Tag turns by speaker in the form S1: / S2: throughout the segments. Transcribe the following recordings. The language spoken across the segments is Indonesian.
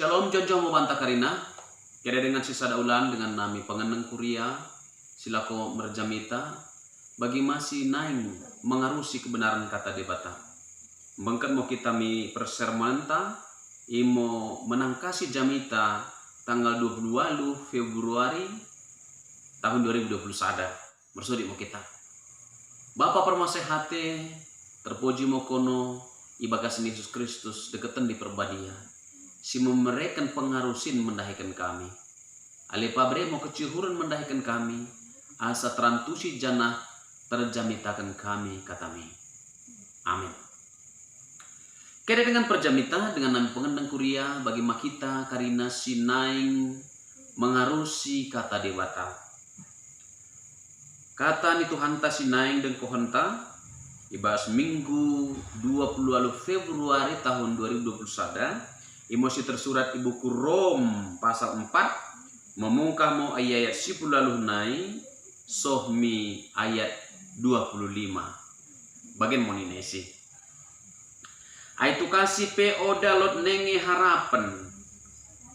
S1: Shalom jonjong mo banta karina. Kaya dengan sisa daulan dengan nami pengeneng kuria silako merjamita bagi masih naing mengarusi kebenaran kata debata. Bangkat mo kita mi persermanta imo menangkasi jamita tanggal 22 Februari tahun 2021 bersudi mo kita. Bapak permasehate terpuji mo kono ibagas Yesus Kristus deketan di perbadia. Si memereken pengarusin mendahikan kami. Ale pabre mau kecihuran mendahikan kami. Asa terantusi janah terjamitakan kami katami. Amin. Kaya dengan perjamita dengan nami pengendang kuria bagi makita karina sinaing mengarusi kata dewata. Kata ni Tuhanta sinaing dan kohanta ibas minggu 20 Februari tahun 2021. Emosi tersurat ibuku Rom pasal 4 memungkah mo ayat 10 lalu nai sohmi ayat 25 bagian moninesi aitu kasih pe odalot nenge harapan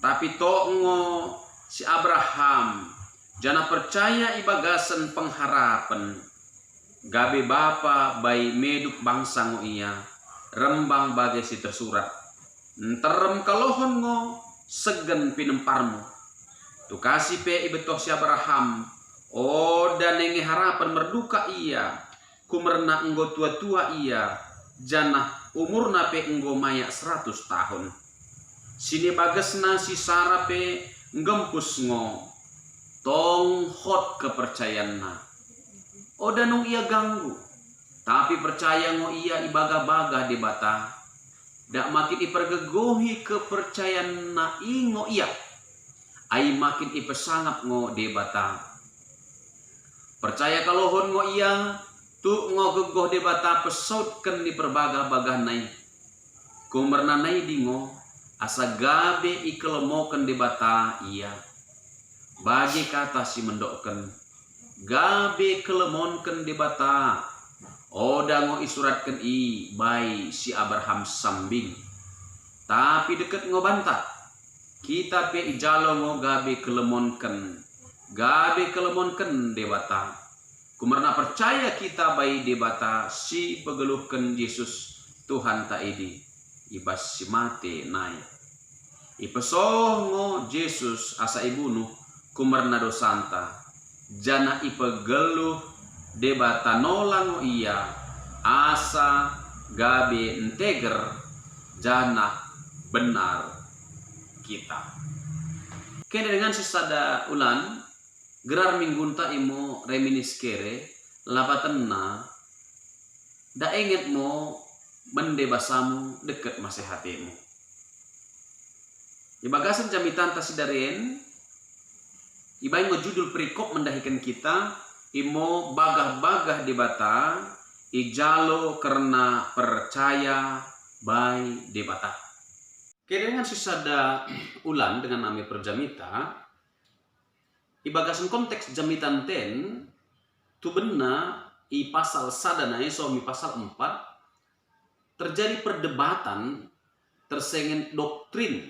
S1: tapi tongo si Abraham jana percaya ibagasan pengharapan gabe bapa bai meduk bangsa ngo iya rembang bagai si tersurat nterem kalohon ngo segen pinemparmu tu kasih pe ibetoh si Abraham dan nenge harapan merduka iya kumerna enggo tua-tua iya janah umurna pe enggo maya 100 tahun sini bagesna si Sarah pe ngempus ngo tong hot kepercayaanna nung iya ganggu tapi percaya ngo iya ibaga-baga debata dak makin ipergegohi kepercayaan na ingo iya ai makin ipesangap ngo debata percaya kalohon ngo iya tu ngo gegoh debata pesautken di perbaga-baga nai kumerna nai dingo asa gabe ikelemoken debata iya bagi kata si mendoken gabe kelemonken debata ngo isuratkan i bai si Abraham sambing tapi deket ngo bantah kita pe ijalo ngo gabe kelemonken debata kumerna percaya kita bai debata si pegeluhken Yesus Tuhan taidi ibas si mate naik ipesoh ngo Yesus asa ibunuh kumerna dosanta jana ipegeluh debata nolang iya asa gabe integer jana benar kita. Kene dengan sisada ulan gerar minggunta imo reminis kere labatenna da inget mo mendebasamu deket masehatimu. Ibagasan jamitan tasidaren ibain mo judul perikop mendahikan kita imo bagah-bagah debata ijalo karena percaya bai debata. Kira dengan sisada ulan dengan nami perjamita ibagasan konteks jamitan ten tu benna i pasal sadanai somi pasal 4 terjadi perdebatan tersengen doktrin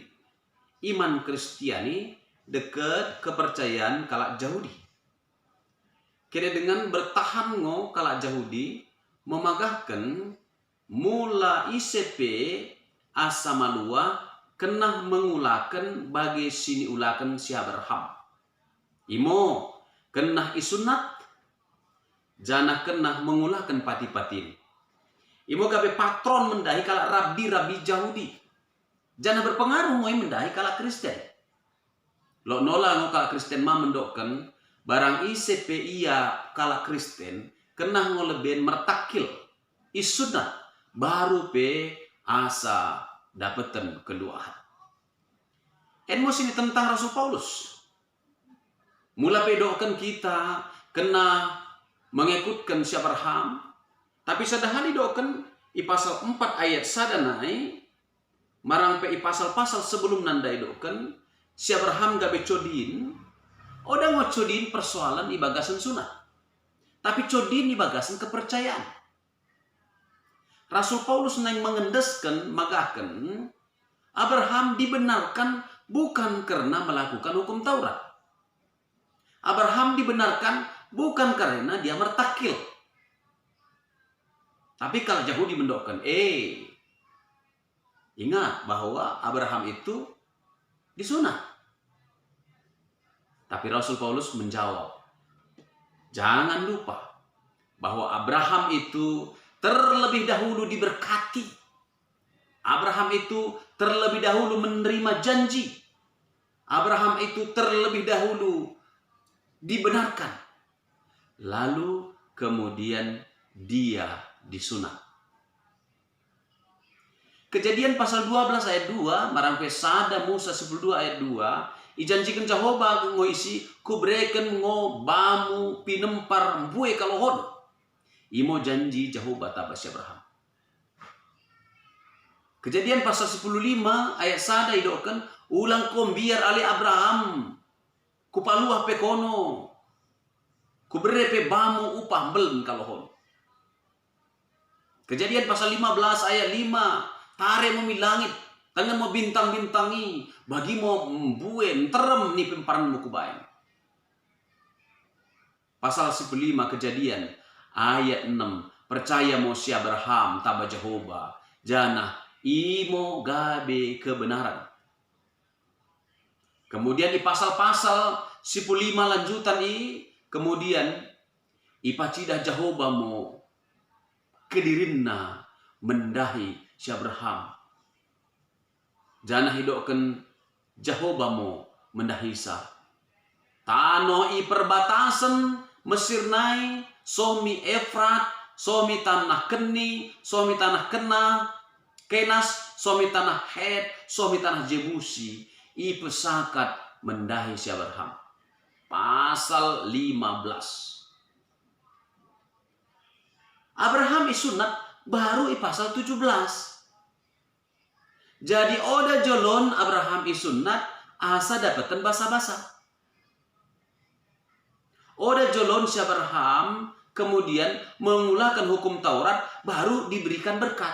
S1: iman Kristiani dekat kepercayaan kalak Yahudi. Kira dengan bertahan ngo kalak Yahudi memagahkan mula ICP asa malua kena mengulakan bagi sini ulakan si Abraham. Imo kena isunat jana kena mengulakan pati-patin. Imo gabe patron mendahi kalak rabi-rabi Yahudi. Jana berpengaruh ngoi mendahi kalak Kristen. Lo nola ngo kalak Kristen ma mendokkan barang ICP iya kala Kristen kena ngoleben mertakil isuna baru pe asa dapetan keluahan. Enmos ini tentang Rasul Paulus. Mula pedokan kita kena mengikutkan si Abraham, tapi sadahali dokan i pasal 4 ayat sadanai marang pe i pasal-pasal sebelum nandai dokan si Abraham gabe codin ngo codin persoalan ibagasan sunat. Tapi codin ibagasan kepercayaan. Rasul Paulus nang mengendeskan magakan Abraham dibenarkan bukan karena melakukan hukum Taurat. Abraham dibenarkan bukan karena dia mertakil. Tapi kalau Yahudi mendokkan, ingat bahwa Abraham itu disunat. Tapi Rasul Paulus menjawab, jangan lupa bahwa Abraham itu terlebih dahulu diberkati. Abraham itu terlebih dahulu menerima janji. Abraham itu terlebih dahulu dibenarkan. Lalu kemudian dia disunat. Kejadian pasal 12 ayat 2, marampe sada Musa 12 ayat 2, ijanjikan Jehovah ngoisi kubreken ngo bamu pinempar bue kalohon. Imo janji Jehovah tabas Abraham. Kejadian pasal 15 ayat sada idokan ulang kom biar ali Abraham kupaluah pekono kubrepe bamu upah belum kalohon. Kejadian pasal 15 ayat 5 tare mo milangit tangan mo bintang-bintangi bagi mo buen terem ni pemparan mo kubayan. Pasal 15 Kejadian ayat 6 percaya mo si Abraham taba Jehovah jana imo gabe kebenaran. Kemudian di pasal-pasal 15 lanjutan kemudian ipacidah Jehovah mo kedirinna mendahi si Abraham. Jana hidoken Jehovah mo mendahisa. Tano i perbatasan Mesir nai, somi Efrat, somi tanah Keni, somi tanah Kenas, somi tanah Het, somi tanah Jebusi, i pesakat mendahi si Abraham. Pasal 15. Abraham isunat baru i pasal 17. Jadi oda jolon Abraham isunat asa dapatan basa-basa. Oda jolon si Abraham kemudian mengulakan hukum Taurat baru diberikan berkat.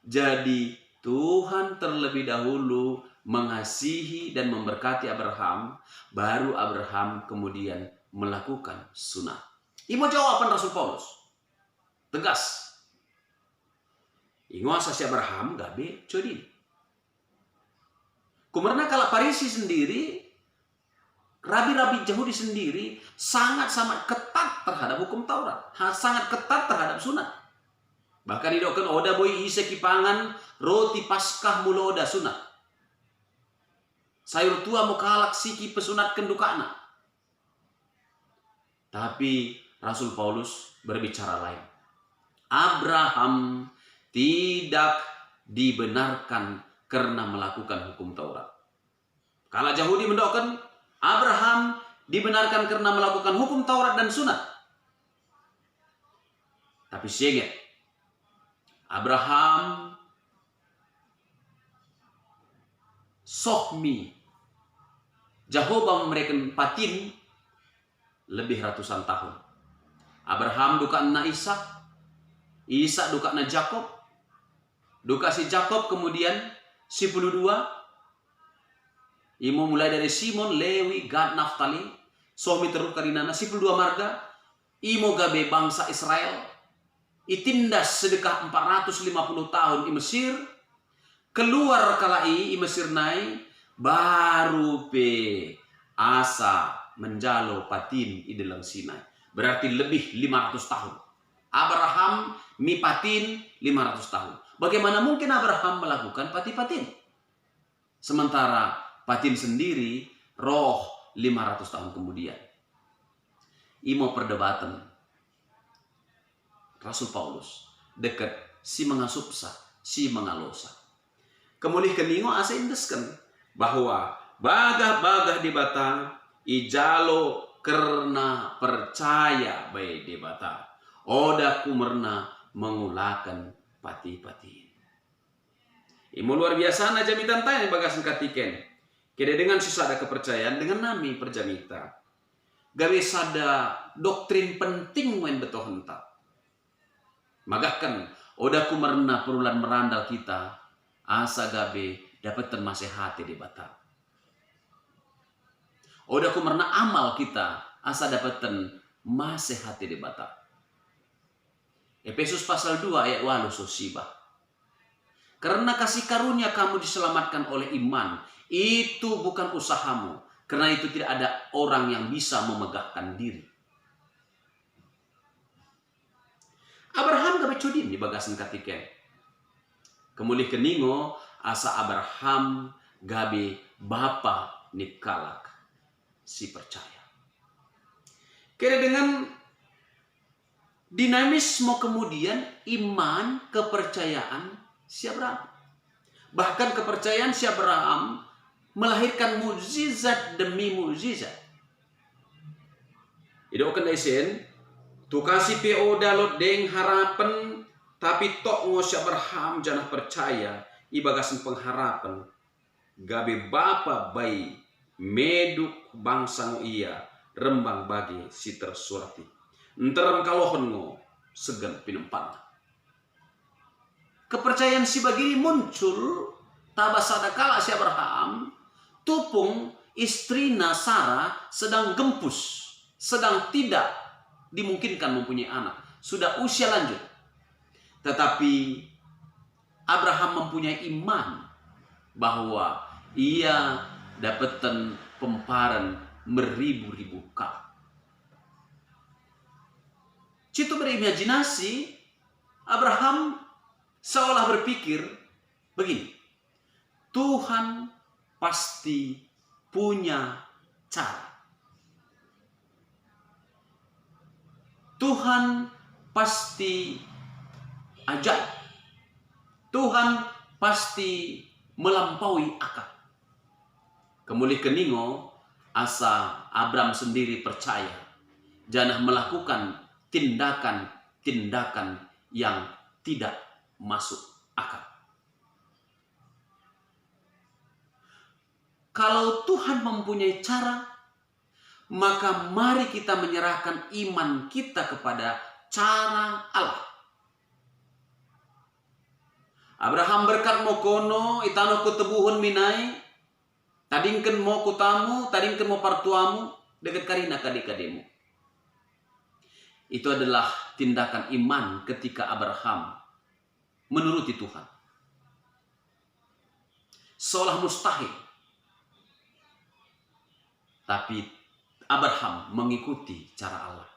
S1: Jadi Tuhan terlebih dahulu mengasihi dan memberkati Abraham, baru Abraham kemudian melakukan sunat. Imo jawaban Rasul Paulus tegas. Ingo asasi Abraham gabe codin. Kumarna kalau Parisi sendiri, rabi-rabi Yahudi sendiri sangat-sangat ketat terhadap hukum Taurat, sangat ketat terhadap sunat. Bahkan didoken oda boy ise kipangan roti Paskah muloda sunat. Sayur tua mukalak siki pesunat kendukana. Tapi Rasul Paulus berbicara lain. Abraham tidak dibenarkan karena melakukan hukum Taurat. Kalau Yahudi mendoakan Abraham dibenarkan karena melakukan hukum Taurat dan sunat. Tapi sehingga Abraham sohmi Jehovah memberikan patin lebih ratusan tahun. Abraham duka na Ishak, Ishak duka na Jakob, duka si Jakob kemudian 12. Imo mulai dari Simon, Lewi, Gad, Naftali, sohmi terus karinana 12 marga. Imo gabe bangsa Israel. Itindas sedekah 450 tahun di Mesir. Keluar kalai i Mesir nai baru pe asa menjalo patin i dalam Sinai. Berarti lebih 500 tahun. Abraham mi patin 500 tahun. Bagaimana mungkin Abraham melakukan patin? Sementara patin sendiri roh 500 tahun kemudian. Imo perdebatan Rasul Paulus dekat si mengasupsa, si mengalosa. Kemudian keningo asa indeskan bahwa bagah-bagah di bata ijalo karena percaya baik di bata. Oda kumerna mengulakan pati-pati. Imo luar biasa na jamitan tanya bagasan katiken. Kede dengan susada kepercayaan dengan nami perjamita. Gawe sada doktrin penting wen beto hentak. Magahkan Oda kumarna perulan merandal kita, asa gabe dapat termasehati di bata. Oda kumarna amal kita, asa dapat masehati di bata. Efesus pasal 2 ayat 8 sosiba. Karena kasih karunia kamu diselamatkan oleh iman, itu bukan usahamu. Karena itu tidak ada orang yang bisa memegahkan diri. Abraham gabe cudin di bagasan katiken. Kemulih keningo asa Abraham gabe bapa nikalak si percaya. Kira dengan dinamisme kemudian iman kepercayaan si Abraham. Bahkan kepercayaan si Abraham melahirkan mukjizat demi mukjizat. Itu kan isen tu kasih PO dalot deng harapan tapi tok ngos Abraham janah percaya ibagasan pengharapan gabe bapa bayi meduk bangsa iya rembang bagi si tersurati enterang kalohon ngo segan pinempan. Kepercayaan si bagi muncul tabasada kala si Abraham tupung istrina Sarah sedang gempus, sedang tidak dimungkinkan mempunyai anak, sudah usia lanjut. Tetapi Abraham mempunyai iman bahwa ia dapatan pemparan meribu-ribu kali. Citu berimajinasi, Abraham seolah berpikir begini, Tuhan pasti punya cara. Tuhan pasti ajaib. Tuhan pasti melampaui akal. Kemulih keningo asa Abraham sendiri percaya janah melakukan tindakan-tindakan yang tidak masuk akal. Kalau Tuhan mempunyai cara, maka mari kita menyerahkan iman kita kepada cara Allah. Abraham berkat mokono itano kutebuhun minai, tadingken mo kutamu, tadingken mo partuamu, dekat karina kadekademu. Itu adalah tindakan iman ketika Abraham menuruti Tuhan. Seolah mustahil. Tapi Abraham mengikuti cara Allah.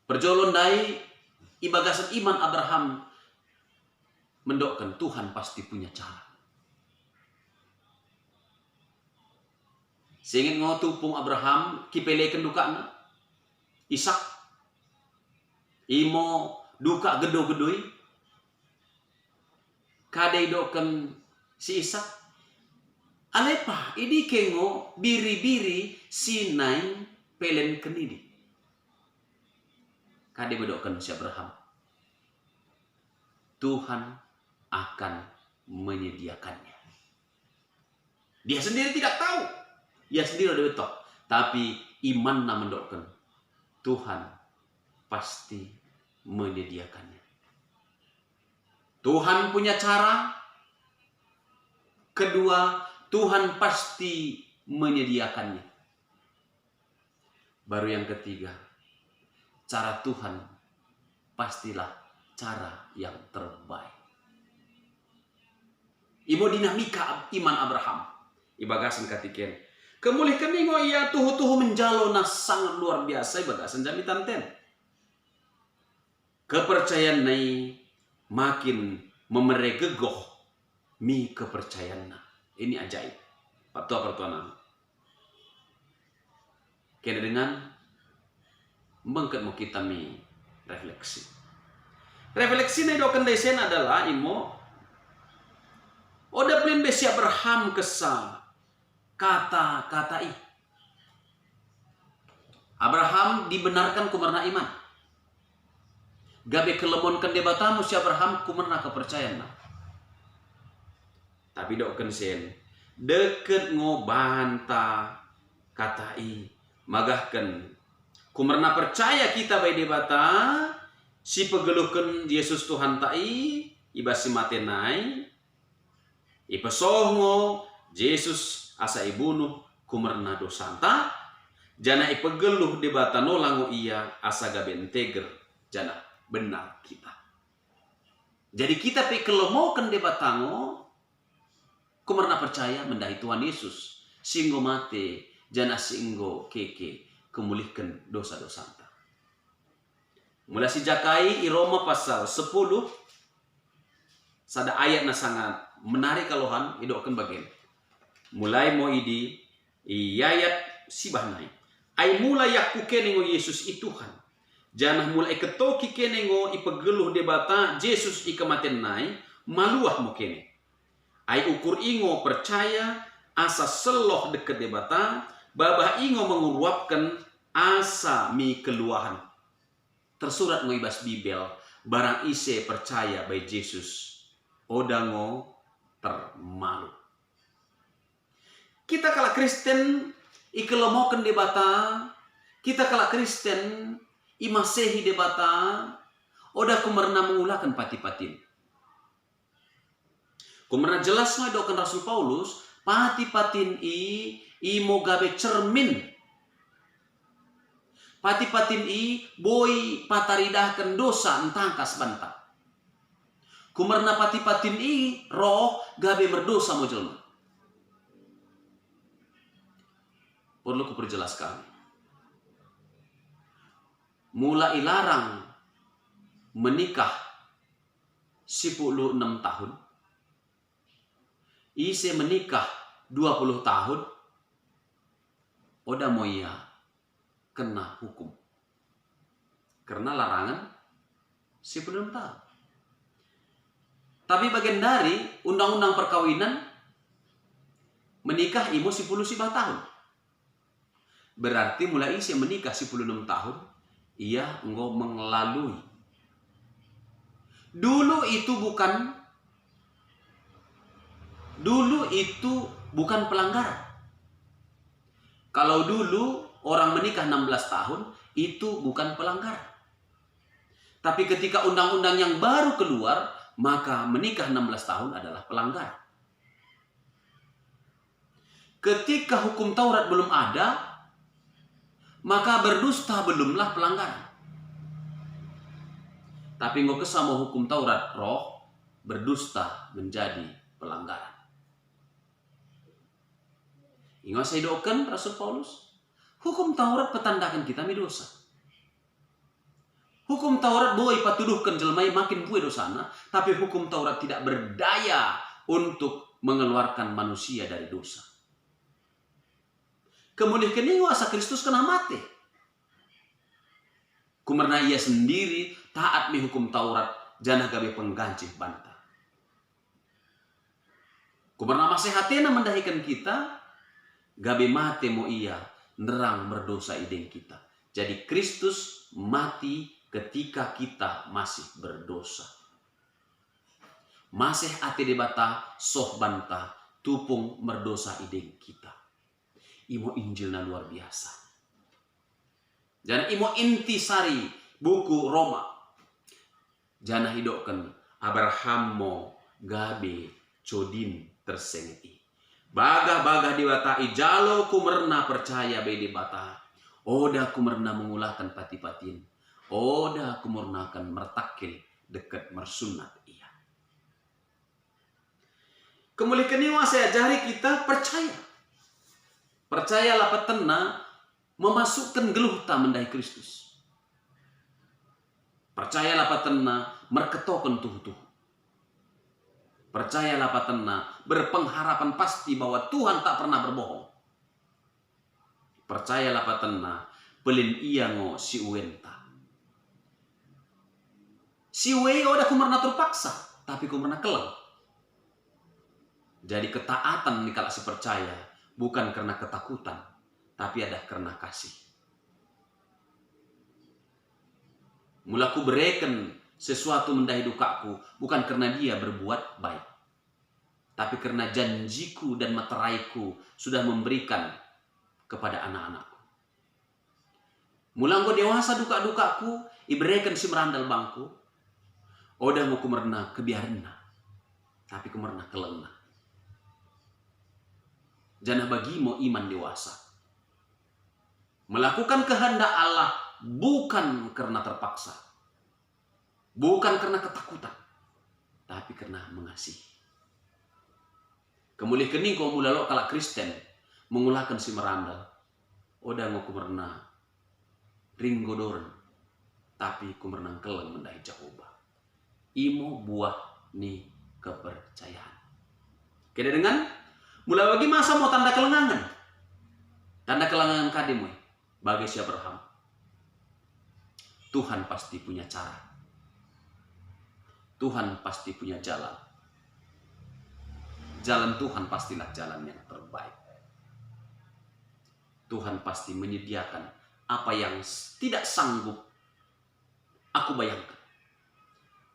S1: Perjolon dai ibagasan iman Abraham mendokkan Tuhan pasti punya cara. Sehingga ngotupung Abraham kipelekan dukana Ishak imo duka gedo-gedoi kadai doken si Ishak alepa idi kengo biri-biri sinain pelen kenidi kadai bedoken si Abraham. Tuhan akan menyediakannya. Dia sendiri tidak tahu. Dia sendiri udah betul. Tapi iman na mendokkan. Tuhan pasti menyediakannya. Tuhan punya cara. Kedua, Tuhan pasti menyediakannya. Baru yang ketiga, cara Tuhan pastilah cara yang terbaik. Imo dinamika iman Abraham. Ibagasan katiken. Kemulih keningo ia tuhu-tuhu menjalo na sangat luar biasa ibagasan jamitan ten. Kepercayaan nai makin memeregegoh mi kepercayaan na. Ini ajaib. Patua-patuanan. Kena dengan mengket mau kita mi refleksi. Refleksi na doken desen adalah imo oda pelin besi Abraham kesa kata-kata i. Abraham dibenarkan kumarna iman. Gabe kelemonkan debatamu si Abraham kumarna kepercayaan. Tapi doken sen deket ngobanta kata i magahkan kumarna percaya kita bae debata si pegeluhkan Yesus Tuhan tai iba si matenai ipesongo Yesus asa ibunuh kumerna dosanta jana ipegeluh debata nolango iya asa gabenteger jana benar kita. Jadi kita pe kelomoken debatango kumerna percaya mendahi Tuhan Yesus singgo mate jana singgo keke kemulihkan dosa-dosanta. Mulai si jakai i Roma pasal 10 sada ayat na sangat menarik kalohan idokkan bagian. Mulai mo idi i ayat si bahnai. Ai mulai yaku kenengo Yesus i Tuhan. Janah mulai ketoki kenengo i pegeluh debata Yesus i kematen nai maluah mo kene. Ai ukur ingo percaya asa seloh deket debata babah ingo menguruapkan asa mi keluahan. Tersurat ngoibas Bibel barang ise percaya by Yesus odango termalu. Kita kala Kristen ikelomoken debata, kita kala Kristen imasehi debata, oda kumerna mengulakan pati-patin. Kumerna jelas ngoidokan Rasul Paulus, pati-patin imo gabe cermin. Pati-patin boy pataridahkan dosa entangkas bantang. Kumerna pati-patin roh gabe berdosa mo jelma. Perlu kuperjelaskan. Mula ilarang menikah 16 tahun. Ise menikah 20 tahun. Oda moya kena hukum. Karena larangan 16 tahun. Tapi bagian dari undang-undang perkawinan menikah imo 10 tahun. Berarti mulai isi menikah 16 tahun ia engkau mengelalui. Dulu itu bukan pelanggaran. Kalau dulu orang menikah 16 tahun itu bukan pelanggaran. Tapi ketika undang-undang yang baru keluar, maka menikah 16 tahun adalah pelanggaran. Ketika hukum Taurat belum ada, maka berdusta belumlah pelanggaran. Tapi ngok kesama hukum Taurat roh, berdusta menjadi pelanggaran. Ingat saya doakan Rasul Paulus, hukum Taurat petandakan kita mi dosa. Hukum Taurat boy patuduhkan jelmai makin bue dosana, tapi hukum Taurat tidak berdaya untuk mengeluarkan manusia dari dosa. Kemudian kini asa Kristus kena mati. Kumerna ia sendiri taat mi hukum Taurat, janah gabe pengganci bantah. Kumerna masehatena mendahikan kita, gabe mate mo ia nerang berdosa ideng kita. Jadi Kristus mati ketika kita masih berdosa. Masih ate debata soh bantah tupung berdosa ideng kita. Imo Injilna luar biasa. Jangan imo intisari buku Roma. Jangan hidupkan Abraham mo gabe codin tersengeti. Bagah-bagah diwatai jalo kumerna percaya be debata. Oda kumerna mengulahkan pati-patin. Oda kumurnakan mertakil dekat mersunat ia. Kemuliaan ini saya ajari kita percaya. Percayalah petena memasukkan geluh ta mendai Kristus. Percayalah petena merketokan tuh. Percayalah petena berpengharapan pasti bahwa Tuhan tak pernah berbohong. Percayalah petena pelin ia ngo si uenta. Si uwe udah kumerna terpaksa, tapi kumerna keleng. Jadi ketaatan nih kalau si percaya bukan karena ketakutan, tapi ada karena kasih. Mulaku bereken sesuatu mendahi dukaku bukan karena dia berbuat baik, tapi karena janjiku dan materaiku sudah memberikan kepada anak-anakku. Mulanggo dewasa duka-dukaku Iberikan si merandal bangku. Oda mau kumerna kebiarna. Tapi kumerna kelena. Janah bagimu iman dewasa. Melakukan kehendak Allah bukan karena terpaksa. Bukan karena ketakutan. Tapi karena mengasihi. Kemulih kening kau mulalo kala Kristen. Mengulakan si merandal. Oda mau kumerna ringgodoren. Tapi kumerna keleng mendai Jehovah. Imo buah ni kepercayaan. Kena dengan mulai bagi masa mau tanda kelengangan. Tanda kelengangan kadimu bagi si Abraham. Tuhan pasti punya cara. Tuhan pasti punya jalan. Jalan Tuhan pastilah jalan yang terbaik. Tuhan pasti menyediakan apa yang tidak sanggup aku bayangkan.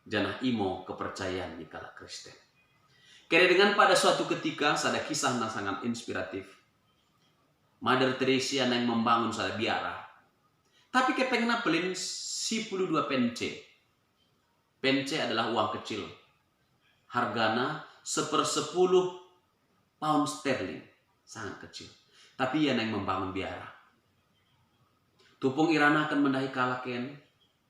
S1: Janah imo kepercayaan di kala Kristen. Karena dengan pada suatu ketika ada kisah yang sangat inspiratif. Mother Teresa yang membangun sada biara. Tapi kepengen pelin 12 pence. Pence adalah uang kecil. Hargana 1/10 pound sterling. Sangat kecil. Tapi ia yang membangun biara. Tupung Irana akan mendahi kalaken.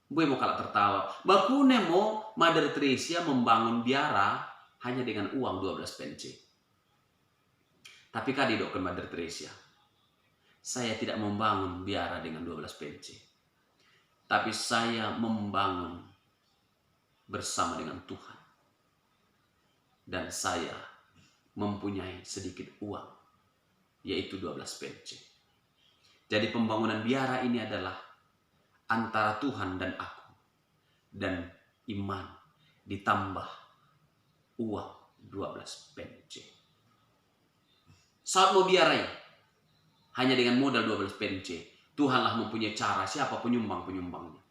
S1: Gue mau kalah tertawa. Bakune mau Mother Teresa membangun biara hanya dengan uang 12 pence. Tapi kadi dokter Mother Teresa. Saya tidak membangun biara dengan 12 pence. Tapi saya membangun bersama dengan Tuhan. Dan saya mempunyai sedikit uang. Yaitu 12 pence. Jadi pembangunan biara ini adalah antara Tuhan dan aku. Dan iman ditambah uang 12 pence. Saat mau biarai, hanya dengan modal 12 pence, Tuhanlah mempunyai cara siapa penyumbang-penyumbangnya.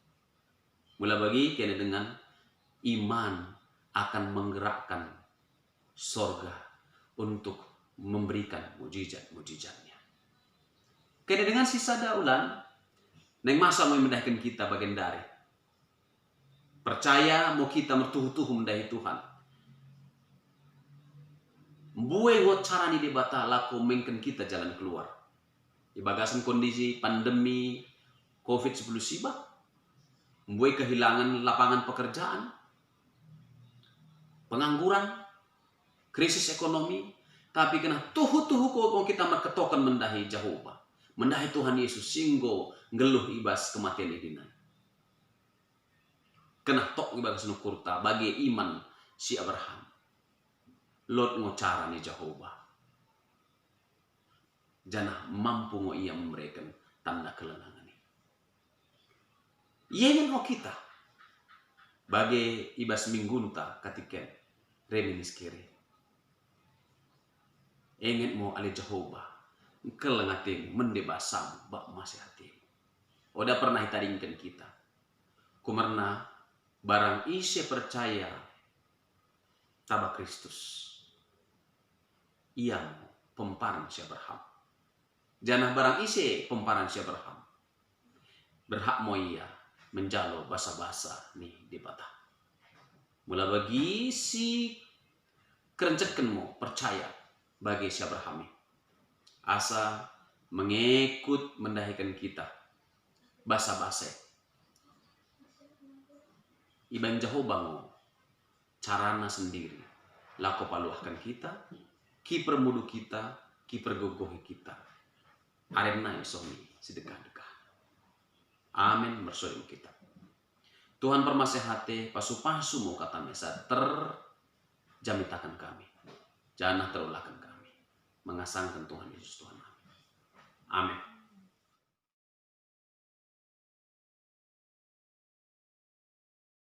S1: Mula bagi kena dengan iman akan menggerakkan sorga untuk memberikan mujizat-mujizatnya. Kena dengan sisa daulan, neng masa mau mendahkan kita bagian dari. Percaya mau kita mertuhu-tuhu mendahi Tuhan. Mbue ngot cara ni debata laku mengken kita jalan keluar. Di bagasan kondisi pandemi COVID-19 sibak. Mbue kehilangan lapangan pekerjaan. Pengangguran. Krisis ekonomi. Tapi kena tuhu-tuhu kok kita merketokan mendahi Jehovah. Mendahi Tuhan Yesus singgo ngeluh ibas kematian ini. Kena tok ibas nukurta bagi iman si Abraham. Lot ngocara ni Jehovah. Janah mampu ngo ia memberikan tanda kelenangan ini. Ia ingin ngo kita. Bagi ibas minggunta ketika reminis kiri. Ingin mo ali Jehovah. Kelengating mendebasam bak masih hati. Oda pernah hitaringkan kita. Kumerna barang isi percaya tabak Kristus. Ia pemparan si Abraham. Janah barang isi pemparan si Abraham. Berhak mo ia menjalo basa-basa nih di bata. Mula bagi si kerencetkanmu percaya bagi si Abraham ini. Asa mengikut mendahikan kita basa-basa. Iban Jehovah ngo carana sendiri laku paluahkan kita, ki permudu kita, ki pergogohi kita. Arena isomi sedekah-dekah. Amin bersuri kita. Tuhan permasehati pasu-pasu mau kata mesa terjamitakan kami. Jangan terulahkan kami. Mengasangkan Tuhan Yesus Tuhan. Amin.